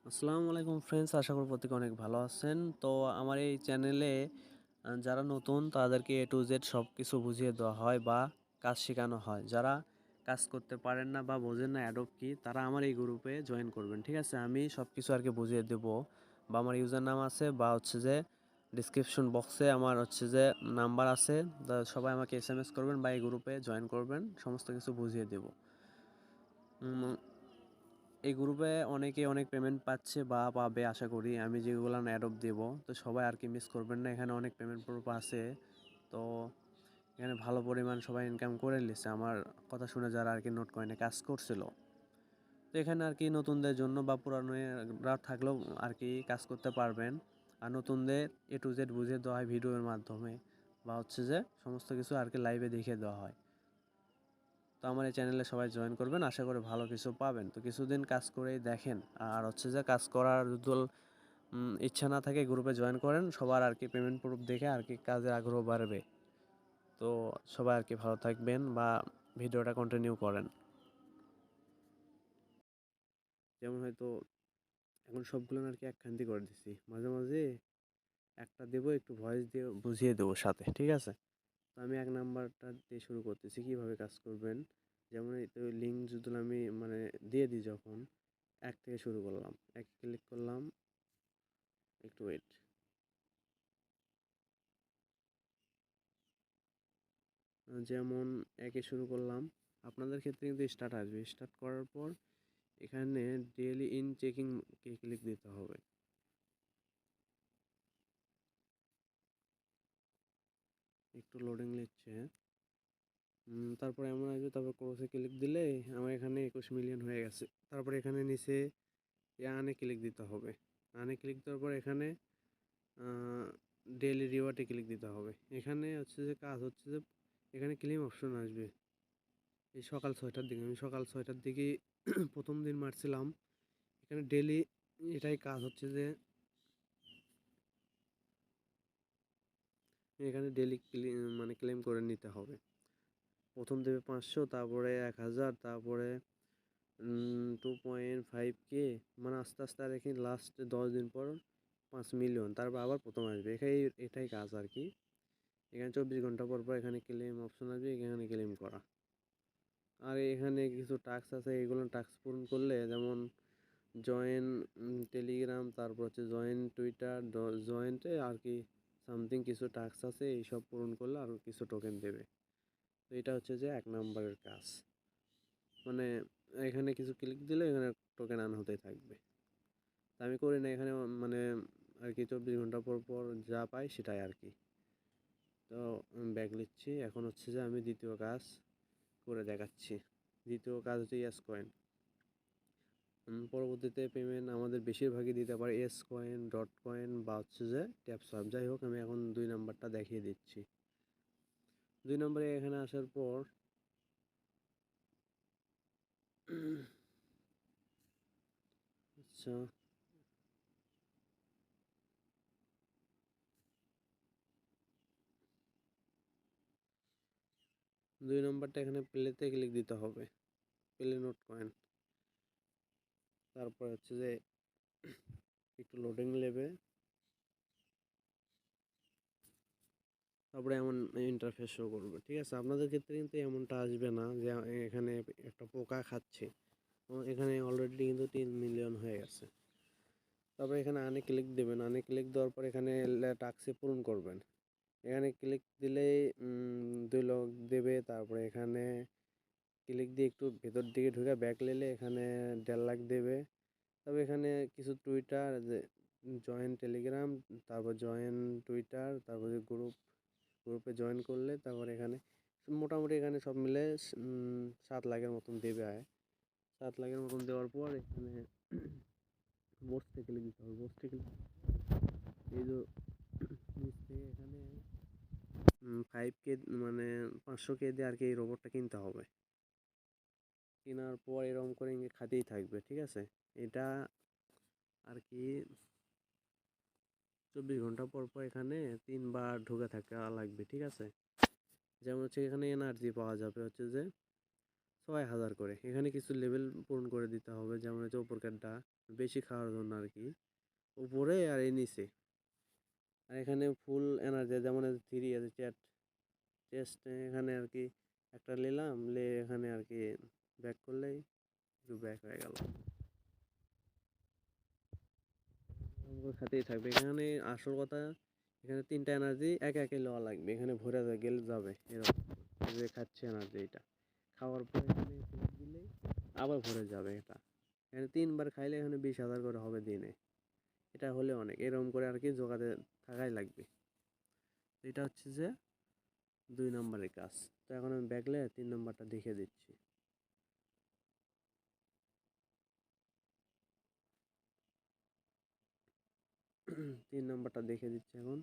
আসসালামু আলাইকুম ফ্রেন্ডস, আশা করি প্রত্যেকে অনেক ভালো আছেন। তো আমার এই চ্যানেলে যারা নতুন তাদেরকে এ টু জেড সব কিছু বুঝিয়ে দেওয়া হয় বা কাজ শেখানো হয়। যারা কাজ করতে পারেন না বা বোঝেন না অ্যাডোব কি, তারা আমার এই গ্রুপে জয়েন করবেন। ঠিক আছে, আমি সব কিছু আর কি বুঝিয়ে দেবো। বা আমার ইউজার নাম আছে বা হচ্ছে যে ডিসক্রিপশন বক্সে আমার হচ্ছে যে নাম্বার আছে। সবাই আমাকে SMS করবেন বা এই গ্রুপে জয়েন করবেন, সমস্ত কিছু বুঝিয়ে দেবো। এই গ্রুপে অনেকে অনেক পেমেন্ট পাচ্ছে বা পাবে আশা করি, আমি যেগুলো অ্যাডপ দেব। তো সবাই আর কি মিস করবেন না, এখানে অনেক পেমেন্ট প্রুফ আছে। তো এখানে ভালো পরিমাণ সবাই ইনকাম করে নিচ্ছে আমার কথা শুনে, যারা আর কি নোট কয়েনে কাজ করছিল। তো এখানে আর কি নতুনদের জন্য বা পুরানোরা থাকলেও আর কি কাজ করতে পারবেন। আর নতুনদের এ টু জেড বুঝিয়ে দেওয়া হয় ভিডিওর মাধ্যমে, বা হচ্ছে যে সমস্ত কিছু আর কি লাইভে দেখিয়ে দেওয়া হয়। তো আমার এই চ্যানেলে সবাই জয়েন করবেন, আশা করি ভালো কিছু পাবেন। তো কিছুদিন কাজ করেই দেখেন। আর হচ্ছে যে কাজ করার যদি ইচ্ছা না থাকে গ্রুপে জয়েন করেন, সবার আর কি পেমেন্ট প্রুফ দেখে আর কি কাজের আগ্রহ বাড়বে। তো সবাই আর কি ভালো থাকবেন বা ভিডিওটা কন্টিনিউ করেন। যেমন হয়তো এখন সবগুলো আর কি একখান্তি করে দিচ্ছি, মাঝে মাঝে একটা দেবো, একটু ভয়েস দিয়ে বুঝিয়ে দেবো সাথে। ঠিক আছে, তো আমি এক নাম্বারটা দিয়ে শুরু করতেছি কিভাবে কাজ করবেন। যেমন এই তো লিঙ্ক যদি আমি মানে দিয়ে দিই, যখন এক থেকে শুরু করলাম, এক ক্লিক করলাম, একটু ওয়েট। যেমন একে শুরু করলাম, আপনাদের ক্ষেত্রে কিন্তু স্টার্ট আসবে। স্টার্ট করার পর এখানে daily in checking K click দিতে হবে। একটু লোডিং নিচ্ছে। তারপরে এমন আসবে, তারপর ক্রসে ক্লিক দিলে আমার এখানে 21 মিলিয়ন হয়ে গেছে। তারপরে এখানে নিচে আনে ক্লিক দিতে হবে। আনে ক্লিক দেওয়ার পর এখানে ডেইলি রিওয়ার্ডে ক্লিক দিতে হবে। এখানে হচ্ছে যে কাজ হচ্ছে যে এখানে ক্লেম অপশন আসবে এই সকাল 6টার দিকে। আমি সকাল 6টার দিকে প্রথম দিন মারছিলাম। এখানে ডেইলি এটাই কাজ হচ্ছে যে এখানে ডেইলি মানে ক্লেম করে নিতে হবে। প্রথম দেবে 500, তারপরে 1000, তারপরে 2.5K, মানে আস্তে আস্তে আর এখানে লাস্ট 10 দিন পর 5 মিলিয়ন, তারপর আবার প্রথম আসবে। এটাই কাজ আর কি। এখানে 24 ঘন্টা পর পর এখানে ক্লেম অপশন আসবে, এখানে ক্লেম করা। আর এখানে কিছু টাস্ক আছে, এগুলো টাস্ক পূরণ করলে, যেমন জয়েন টেলিগ্রাম, তারপর হচ্ছে জয়েন টুইটার, জয়েন্টে আর কি সামথিং কিছু টাস্ক আছে, এইসব পূরণ করলে আর কিছু টোকেন দেবে। তো এটা হচ্ছে যে এক নম্বরের কাজ। মানে এখানে কিছু ক্লিক দিলে এখানে টোকেন আন হতেই থাকবে। তা আমি করি না এখানে, মানে আর কি 24 ঘন্টা পর পর যা পাই সেটাই আর কি। তো ব্যাগ নিচ্ছি, এখন হচ্ছে যে আমি দ্বিতীয় কাজ করে দেখাচ্ছি। দ্বিতীয় কাজ হচ্ছে ইয়েস কয়েন। পরবর্তীতে পেমেন্ট আমাদের বেশিরভাগই দিতে পারে এস কয়েন, ডট কয়েন, বা হচ্ছে যে ট্যাপসপ। যাই হোক, আমি এখন 2 নাম্বারটা দেখিয়ে দিচ্ছি। 2 নম্বরে এখানে আসার পর আচ্ছা, 2 নম্বরটা এখানে প্লেতে ক্লিক দিতে হবে, প্লে নোট কয়েন। তারপর হচ্ছে যে একটু লোডিং নেবে, তারপরে এমন ইন্টারফেস শো করবে। ঠিক আছে, আপনাদের ক্ষেত্রে কিন্তু এমনটা আসবে না যে এখানে একটা পোকা খাচ্ছে। এখানে অলরেডি কিন্তু 3 মিলিয়ন হয়ে গেছে। তারপরে এখানে আনে ক্লিক দেবেন। আনে ক্লিক দেওয়ার পর এখানে টাস্কে পূরণ করবেন। এখানে ক্লিক দিলেই 2 লাখ দেবে। তারপরে এখানে ক্লিক দিয়ে একটু ভেতর দিকে ঢুকে ব্যাক নিলে এখানে 1.5 লাখ দেবে। তবে এখানে কিছু টুইটার, জয়েন টেলিগ্রাম, তারপর জয়েন টুইটার, তারপরে গ্রুপে জয়েন করলে তারপর এখানে মোটামুটি এখানে সব মিলে 7 লাখের মতন দেবে। 7 লাখের মতন দেওয়ার পর এখানে বসতে ক্লিক দিতে হবে। বসতে ক্লিক এই যে নিচ থেকে এখানে 5K, মানে 500K দিয়ে আর কি এই রোবটটা কিনতে হবে। কেনার পর এরকম করে খাতেই থাকবে। ঠিক আছে, এটা আর কি 24 ঘন্টা পর পর এখানে 3 বার ঢুকে থাকা লাগবে। ঠিক আছে, যেমন হচ্ছে এখানে এনার্জি পাওয়া যাবে হচ্ছে যে 6000 করে। এখানে কিছু লেভেল পূরণ করে দিতে হবে, যেমন হচ্ছে উপরকারটা বেশি খাওয়ার জন্য আর কি, উপরে আর এই নিচে। আর এখানে ফুল এনার্জি যেমন আছে 3 আছে চেস্ট, এখানে আর কি একটা নিলাম, এখানে আর কি ব্যাক করলেই ব্যাক হয়ে গেল। খাতেই থাকবে। এখানে আসল কথা, এখানে 3টা এনার্জি একে একে লওয়া লাগবে, এখানে ভরে গেলে যাবে এরকম। এই যে খাচ্ছে এনার্জি, এটা খাওয়ার পর এখানে ক্লিক দিলেই আবার ভরে যাবে। এটা এখানে 3বার খাইলে এখানে 20,000 করে হবে দিনে। এটা হলে অনেক, এরকম করে আর কি জোগাতে থাকাই লাগবে। এটা হচ্ছে যে 2 নম্বরের কাজ। তো এখন আমি ব্যাকলে 3 নম্বরটা দেখে দিচ্ছি। 3 নম্বরটা দেখে দিচ্ছি এখন।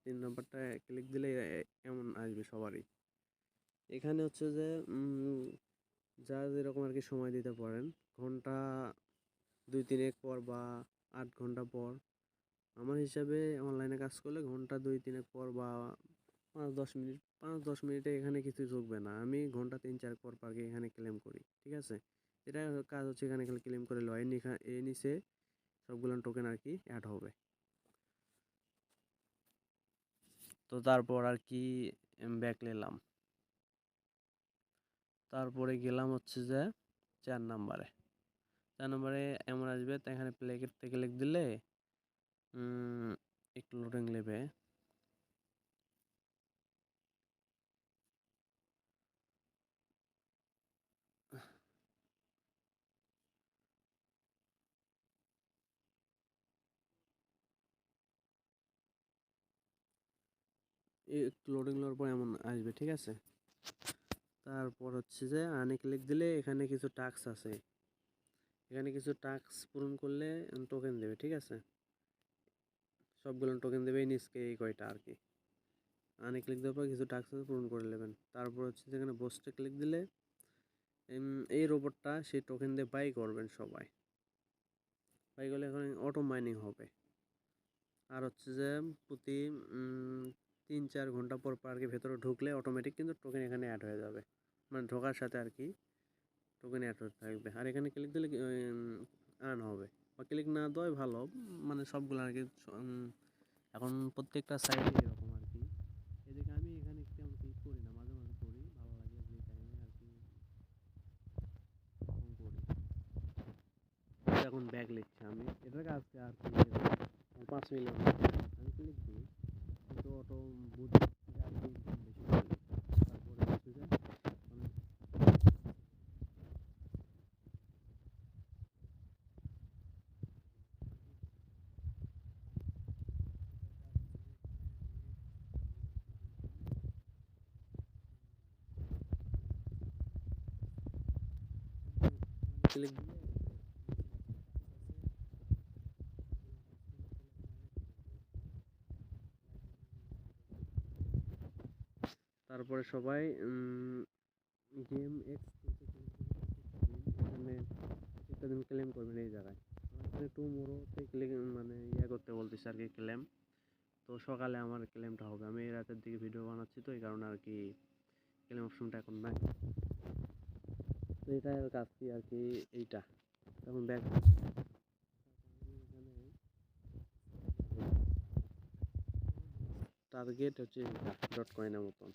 3 নম্বরটা ক্লিক দিলে এমন আসবে সবারই। এখানে হচ্ছে যে যা যেরকম আর কি সময় দিতে পারেন, ঘন্টা 2-3 পর বা 8 ঘন্টা পর। আমার হিসাবে অনলাইনে কাজ করলে ঘন্টা 2-3 পর বা 5-10 মিনিট, 5-10 মিনিটে এখানে কিছু চলবে না। আমি ঘন্টা 3-4 পর পারকে এখানে ক্লেম করি, ঠিক আছে। এটা কাজ হচ্ছে, এখানে খালি ক্লেম করে লয়, এর নিচে সবগুলো টোকেন আর কি অ্যাড হবে। তো তারপর আর কি ব্যাক নিলাম, তারপরে গেলাম হচ্ছে যে 4 নম্বরে। 4 নম্বরে এমন আসবে, তো এখানে প্লে থেকে লিখ দিলে একটু লোডিং নেবে। একটু লোডিং নেওয়ার পর এমন আসবে, ঠিক আছে। তারপর হচ্ছে যে আনে ক্লিক দিলে এখানে কিছু টাস্ক আছে, এখানে কিছু টাস্ক পূরণ করলে টোকেন দেবে, ঠিক আছে। সবগুলো টোকেন দেবে নিচকে এই কয়টা আর কি। আনে ক্লিক দেওয়ার পর কিছু টাস্ক পূরণ করে নেবেন। তারপর হচ্ছে যেখানে বসতে ক্লিক দিলে এই রোবটটা সেই টোকেন দিয়ে বাই করবেন সবাই। বাই করলে এখন অটো মাইনিং হবে। আর হচ্ছে যে প্রতি 3-4 ঘন্টা পর পার্কের ভেতরে ঢুকলে অটোমেটিক কিন্তু টোকেন এখানে অ্যাড হয়ে যাবে, মানে ঢোকার সাথে আর কি টোকেন অ্যাড হতে থাকবে। আর এখানে ক্লিক দিলে আর্ন হবে, বা ক্লিক না দেওয়াই ভালো, মানে সবগুলো আর কি। এখন প্রত্যেকটা সাইডে এরকম আর কি। এদিকে আমি এখানে তেমন ক্লিক করি না, মাঝে মাঝে করি, ভালো লাগে যে টাইমে আর কি তখন করি। এখন ব্যাগ লিখছি আমি, এটার কাজকে আর কি 5 মিলিয়ন আমি ক্লিক দিই, কিন্তু অটো বুঝে আর কি বেশি করে। তারপরে হচ্ছে যে ক্লিক দিলে তারপরে সবাই গেম এখানে একটা দিন ক্লেম করবেন এই জায়গায়। এখানে টুমোরোতে ক্লেম মানে করতে বলতেছে আর কি ক্লেম। তো সকালে আমার ক্লেমটা হবে, আমি এই রাতের দিকে ভিডিও বানাচ্ছি, তো এই কারণে আর কি ক্লেম অপশনটা এখন নাই। তো এটা কাজ কি আর কি এইটা। তখন ব্যাক টার্গেট হচ্ছে ডট কয়েনের মতন।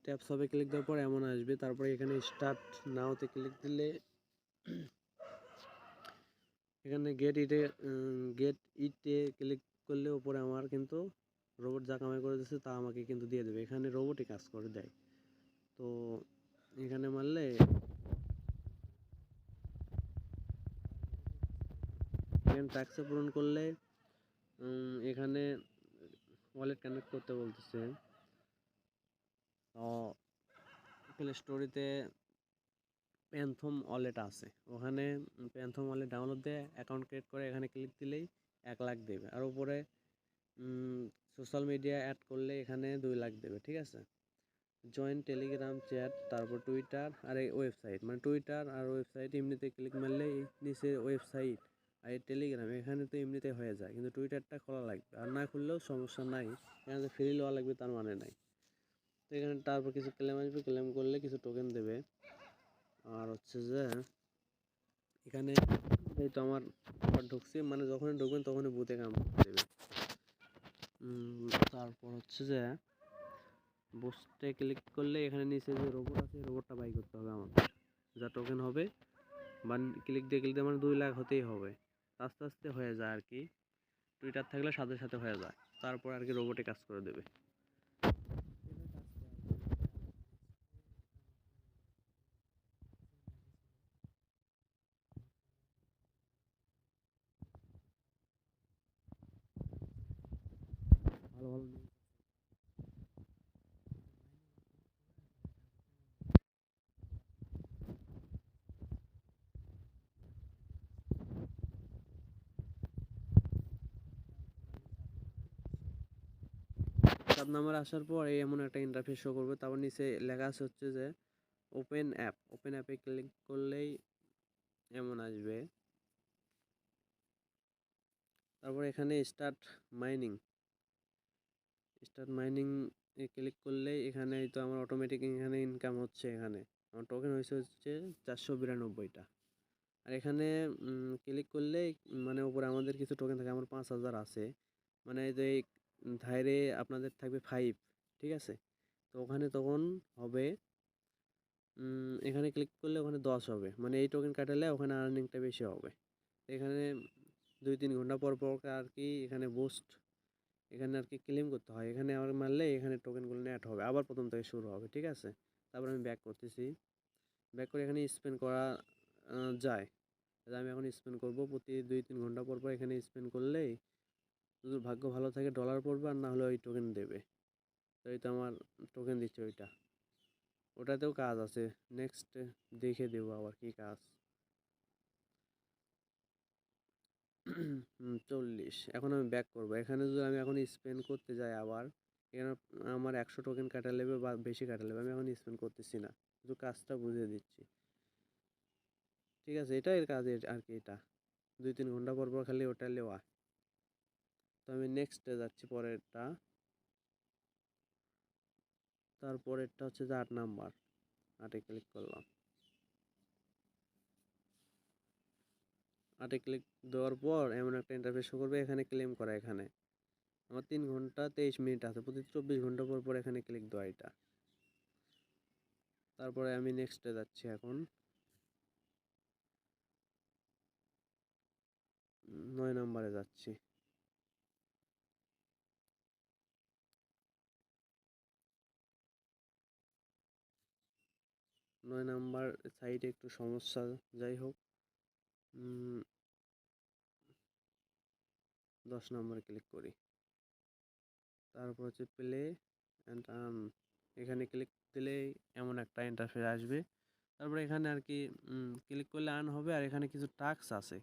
ট্যাপস হবে, ক্লিক দেওয়ার পর এমন আসবে। তারপরে এখানে স্টার্ট নাওতে ক্লিক দিলে এখানে গেট ইটে ক্লিক করলে উপরে আমার কিন্তু রোবট যা কামাই করে দিচ্ছে তা আমাকে কিন্তু দিয়ে দেবে। এখানে রোবটই কাজ করে দেয়। তো এখানে মারলে এখানে ট্যাক্সে পূরণ করলে এখানে ওয়ালেট কানেক্ট করতে বলতেছে। প্লে স্টোরিতে প্যান্থম ওয়ালেট আছে, ওখানে প্যান্থম ওয়ালেট ডাউনলোড দিয়ে অ্যাকাউন্ট ক্রিয়েট করে এখানে ক্লিক দিলেই 1 লাখ দেবে। আর উপরে সোশ্যাল মিডিয়া অ্যাড করলে এখানে 2 লাখ দেবে, ঠিক আছে। জয়েন টেলিগ্রাম চ্যাট, তারপর টুইটার আর এই ওয়েবসাইট, মানে টুইটার আর ওয়েবসাইট এমনিতে ক্লিক মারলে নিচে ওয়েবসাইট আর এই টেলিগ্রাম এখানে তো এমনিতে হয়ে যায়, কিন্তু টুইটারটা খোলা লাগবে, আর না খুললেও সমস্যা নাই, এখানে ফ্রি লওয়া লাগবে তার মানে নাই। তো এখানে তারপর কিছু ক্লেম আসবে, ক্লেম করলে কিছু টোকেন দেবে। আর হচ্ছে যে এখানে এই তো আমার ঢুকছি, মানে যখনই ঢুকবেন তখনই বুথে কাম দেবে। তারপর হচ্ছে যে বুস্টে ক্লিক করলে এখানে নিচে যে রোবট আছে রোবটটা বাই করতে হবে আমাদের, যা টোকেন হবে বা ক্লিক দিয়ে মানে 2 লাখ হতেই হবে, আস্তে আস্তে হয়ে যায় আর কি। টুইটার থাকলে সাথে সাথে হয়ে যায়, তারপর আর কি রোবটে কাজ করে দেবে। ভালো ভালো সাব নাম্বার আসার পর এই এমন একটা ইন্টারফেস শো করবে, তারপর নিচে লেখা আছে হচ্ছে যে ওপেন অ্যাপ। ওপেন অ্যাপে ক্লিক করলেই এমন আসবে। তারপর এখানে স্টার্ট মাইনিং এ ক্লিক করলেই এখানে তো আমার অটোমেটিক এখানে ইনকাম হচ্ছে। এখানে আমার টোকেন হচ্ছে 492টা। আর এখানে ক্লিক করলেই মানে উপরে আমাদের কিছু টোকেন থাকে, আমার 5000 আছে, মানে এই যে ধারে আপনাদের থাকবে 5, ঠিক আছে। তো ওখানে তখন হবে এখানে ক্লিক করলে ওখানে 10 হবে, মানে এই টোকেন কাটালে ওখানে আর্নিংটা বেশি হবে। এখানে 2-3 ঘন্টা পর পর আর কি এখানে বুস্ট এখানে আর কি ক্লেম করতে হয়, এখানে আবার মারলে এখানে টোকেনগুলো অ্যাড হবে, আবার প্রথম থেকে শুরু হবে, ঠিক আছে। তারপর আমি ব্যাক করতেছি, ব্যাক করে এখানে স্পেন্ড করা যায়। আমি এখন স্পেন্ড করবো প্রতি 2-3 ঘন্টা পর পর, এখানে স্পেন্ড করলেই যদি ভাগ্য ভালো থাকে ডলার পড়বে, আর না হলে ওই টোকেন দেবে। তো এই তো আমার টোকেন দিচ্ছে ওটাতেও কাজ আছে, নেক্সট দেখে দেবো আবার কি কাজ। 40, এখন আমি ব্যাক করবো। এখানে যদি আমি এখন স্পেন্ড করতে যাই আবার, এখানে আমার 100 টোকেন কাটা নেবে বা বেশি কাটা নেবে, আমি এখন স্পেন্ড করতেছি না, শুধু কাজটা বুঝিয়ে দিচ্ছি, ঠিক আছে। এটা এর কাজ আর কি, এটা 2-3 ঘন্টা পর পর খালি ওটা নেওয়া। তো আমি নেক্সটে যাচ্ছি পরেরটা। তারপরেরটা হচ্ছে যে 8 নাম্বার, 8-এ ক্লিক করলাম। 8-এ ক্লিক দেওয়ার পর এমন একটা ইন্টারফেস শো করবে, এখানে ক্লেম করা। এখানে আমার 3 ঘন্টা 23 মিনিট আছে, প্রতি 24 ঘন্টা পর পর এখানে ক্লিক দেওয়া এটা। তারপরে আমি নেক্সটে যাচ্ছি এখন, 9 নাম্বারে যাচ্ছি। 9 নাম্বার সাইটে একটু সমস্যা, যাই হোক 10 নাম্বারে ক্লিক করি। তারপর হচ্ছে প্লে অ্যান্ড আর্ন, এখানে ক্লিক দিলেই এমন একটা ইন্টারফেস আসবে। তারপরে এখানে আর কি ক্লিক করলে আর্ন হবে, আর এখানে কিছু টাস্ক আছে।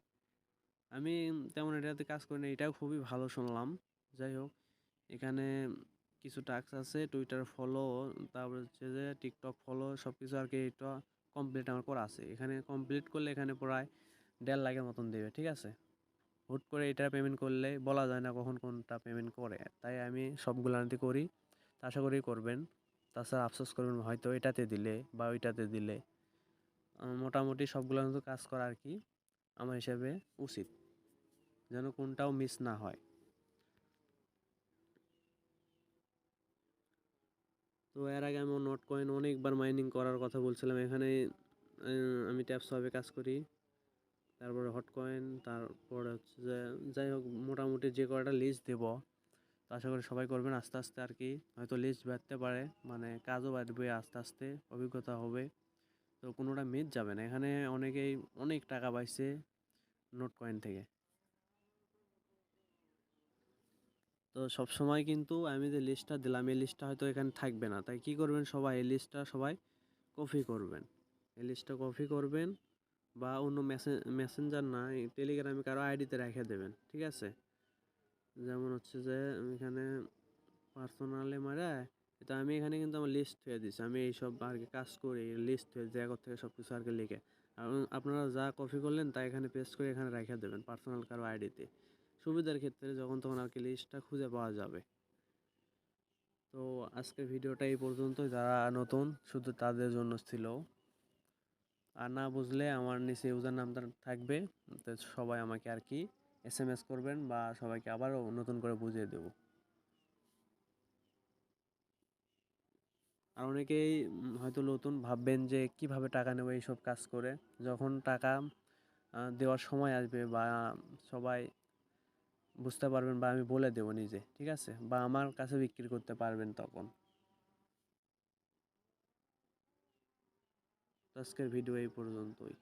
আমি তেমন এটাতে কাজ করি না, এটাও খুবই ভালো শুনলাম। যাই হোক, এখানে কিছু টাস্ক আছে, টুইটার ফলো, তারপর হচ্ছে যে টিকটক ফলো, সব কিছু আর কি এটা কমপ্লিট আমার করা আছে। এখানে কমপ্লিট করলে এখানে প্রায় 1.5 লাখের মতন দেবে, ঠিক আছে। হুট করে এটা পেমেন্ট করলে বলা যায় না কখন কোনটা পেমেন্ট করে, তাই আমি সবগুলাতে করি। তা আশা করি করবেন, তাছাড়া আফসোস করবেন হয়তো এটাতে দিলে বা ওইটাতে দিলে। মোটামুটি সবগুলোর মতো কাজ করা আর কি আমার হিসেবে উচিত, যেন কোনটাও মিস না হয়। তো এর আগে আমি নোট কয়েন অনেকবার মাইনিং করার কথা বলছিলাম। এখানে আমি ট্যাপসবে কাজ করি, তারপরে হট কয়েন, তারপরে হচ্ছে যে যাই হোক মোটামুটি যে কয়টা লিস্ট দেব, তো আশা করি সবাই করবেন। আস্তে আস্তে আর কি হয়তো লিস্ট বাড়তে পারে, মানে কাজও বাড়বে আস্তে আস্তে, অভিজ্ঞতা হবে। তো কোনোটা মিস যাবে না। এখানে অনেকেই অনেক টাকা পাইছে নোট কয়েন থেকে। তো সব সময় কিন্তু আমি যে লিস্টটা দিলাম এই লিস্টটা হয়তো এখানে থাকবে না, তাই কি করবেন সবাই, এই লিস্টটা সবাই কপি করবেন। এই লিস্টটা কপি করবেন বা অন্য মেসেঞ্জার না, টেলিগ্রামে কারো আইডিতে রেখে দেবেন, ঠিক আছে। যেমন হচ্ছে যে আমি এখানে পার্সোনালে মারা, এটা আমি এখানে কিন্তু আমার লিস্ট হয়ে দিচ্ছি, আমি এইসব আর কি কাজ করি লিস্ট হয়ে জায়গা থেকে সব কিছু আর কি লিখে। আপনারা যা কপি করলেন তা এখানে পেস্ট করে এখানে রেখে দেবেন পার্সোনাল কারো আইডিতে। সুবিধার ক্ষেত্রে যখন তখন আর কি লিস্টটা খুঁজে পাওয়া যাবে। তো আজকের ভিডিওটা এই পর্যন্ত, যারা নতুন শুধু তাদের জন্য ছিল। আর না বুঝলে আমার নিচে ইউজার নামটা থাকবে, তো সবাই আমাকে আর কি SMS করবেন বা সবাইকে আবারও নতুন করে বুঝিয়ে দেব। আর অনেকেই হয়তো নতুন ভাববেন যে কিভাবে টাকা নেব এইসব কাজ করে। যখন টাকা দেওয়ার সময় আসবে বা সবাই বুঝতে পারবেন বা আমি বলে দেবো নিজে, ঠিক আছে, বা আমার কাছে বিক্রি করতে পারবেন তখন। তো আজকের ভিডিও এই পর্যন্তই।